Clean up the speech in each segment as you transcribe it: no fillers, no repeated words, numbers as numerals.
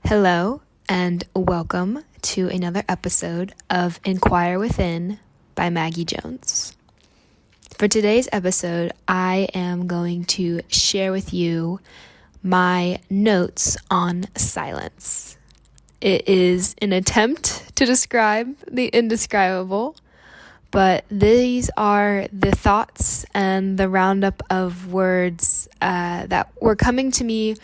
Hello, and welcome to another episode of Inquire Within by Maggie Jones. For today's episode, I am going to share with you my notes on silence. It is an attempt to describe the indescribable, but these are the thoughts and the roundup of words that were coming to me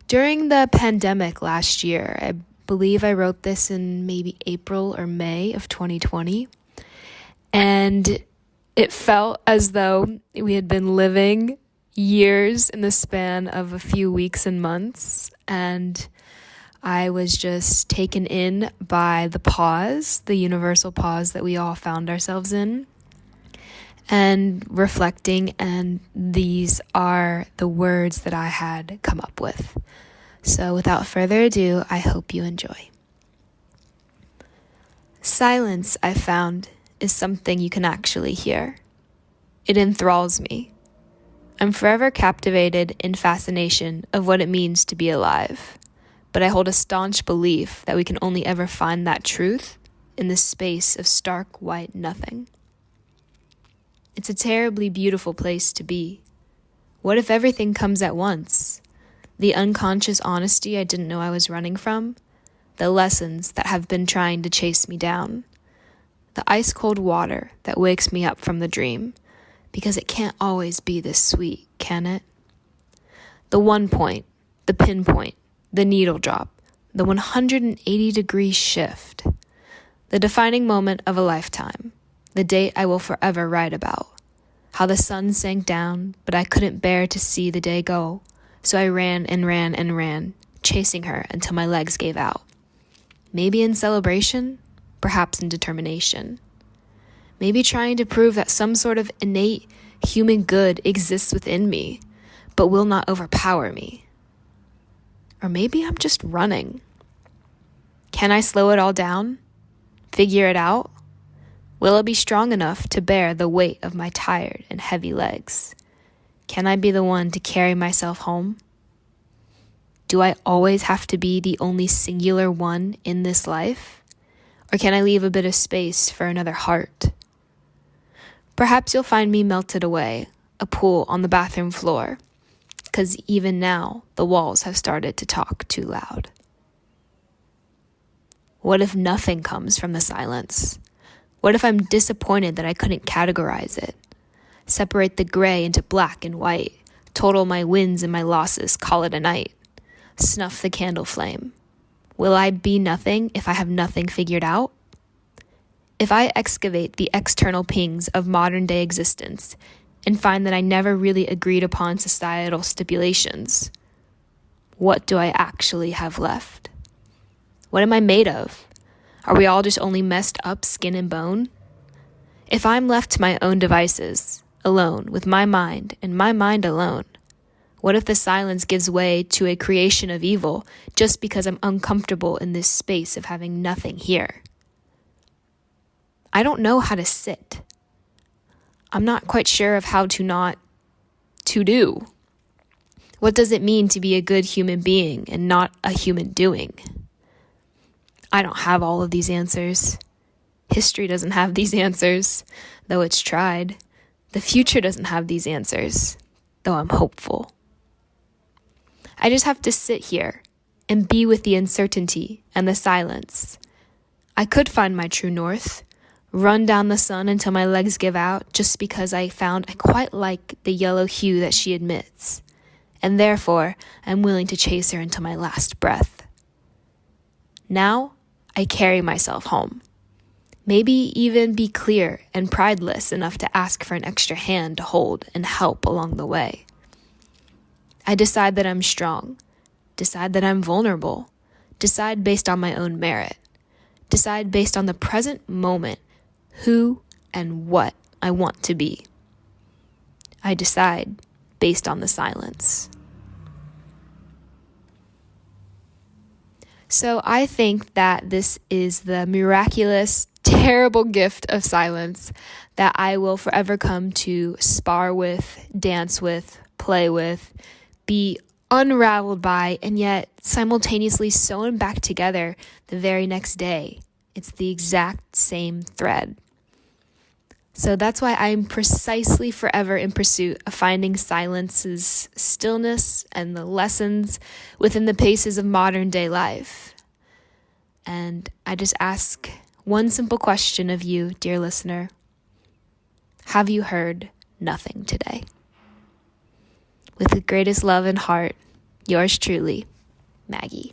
during the pandemic last year. I believe I wrote this in maybe April or May of 2020. And it felt as though we had been living years in the span of a few weeks and months. And I was just taken in by the pause, the universal pause that we all found ourselves in, and reflecting, and these are the words that I had come up with. So without further ado, I hope you enjoy. Silence, I found, is something you can actually hear. It enthralls me. I'm forever captivated in fascination of what it means to be alive, but I hold a staunch belief that we can only ever find that truth in the space of stark white nothing. It's a terribly beautiful place to be. What if everything comes at once? The unconscious honesty I didn't know I was running from, the lessons that have been trying to chase me down, the ice-cold water that wakes me up from the dream, because it can't always be this sweet, can it? The one point, the pinpoint, the needle drop, the 180-degree shift, the defining moment of a lifetime, the date I will forever write about, how the sun sank down, but I couldn't bear to see the day go, so I ran and ran and ran, chasing her until my legs gave out. Maybe in celebration, perhaps in determination. Maybe trying to prove that some sort of innate human good exists within me, but will not overpower me. Or maybe I'm just running. Can I slow it all down? Figure it out? Will it be strong enough to bear the weight of my tired and heavy legs? Can I be the one to carry myself home? Do I always have to be the only singular one in this life? Or can I leave a bit of space for another heart? Perhaps you'll find me melted away, a pool on the bathroom floor, because even now the walls have started to talk too loud. What if nothing comes from the silence? What if I'm disappointed that I couldn't categorize it? Separate the gray into black and white, total my wins and my losses, call it a night. Snuff the candle flame. Will I be nothing if I have nothing figured out? If I excavate the external pings of modern day existence and find that I never really agreed upon societal stipulations, what do I actually have left? What am I made of? Are we all just only messed up skin and bone? If I'm left to my own devices, alone with my mind and my mind alone, what if the silence gives way to a creation of evil just because I'm uncomfortable in this space of having nothing here? I don't know how to sit. I'm not quite sure of how to not to do. What does it mean to be a good human being and not a human doing? I don't have all of these answers. History doesn't have these answers, though it's tried. The future doesn't have these answers, though I'm hopeful. I just have to sit here and be with the uncertainty and the silence. I could find my true north, run down the sun until my legs give out just because I found I quite like the yellow hue that she emits, and therefore I'm willing to chase her until my last breath. Now I carry myself home. Maybe even be clear and prideless enough to ask for an extra hand to hold and help along the way. I decide that I'm strong, decide that I'm vulnerable, decide based on my own merit, decide based on the present moment who and what I want to be. I decide based on the silence. So I think that this is the miraculous, terrible gift of silence that I will forever come to spar with, dance with, play with, be unraveled by, and yet simultaneously sewn back together the very next day. It's the exact same thread. So that's why I'm precisely forever in pursuit of finding silence's stillness and the lessons within the paces of modern day life. And I just ask one simple question of you, dear listener. Have you heard nothing today? With the greatest love and heart, yours truly, Maggie.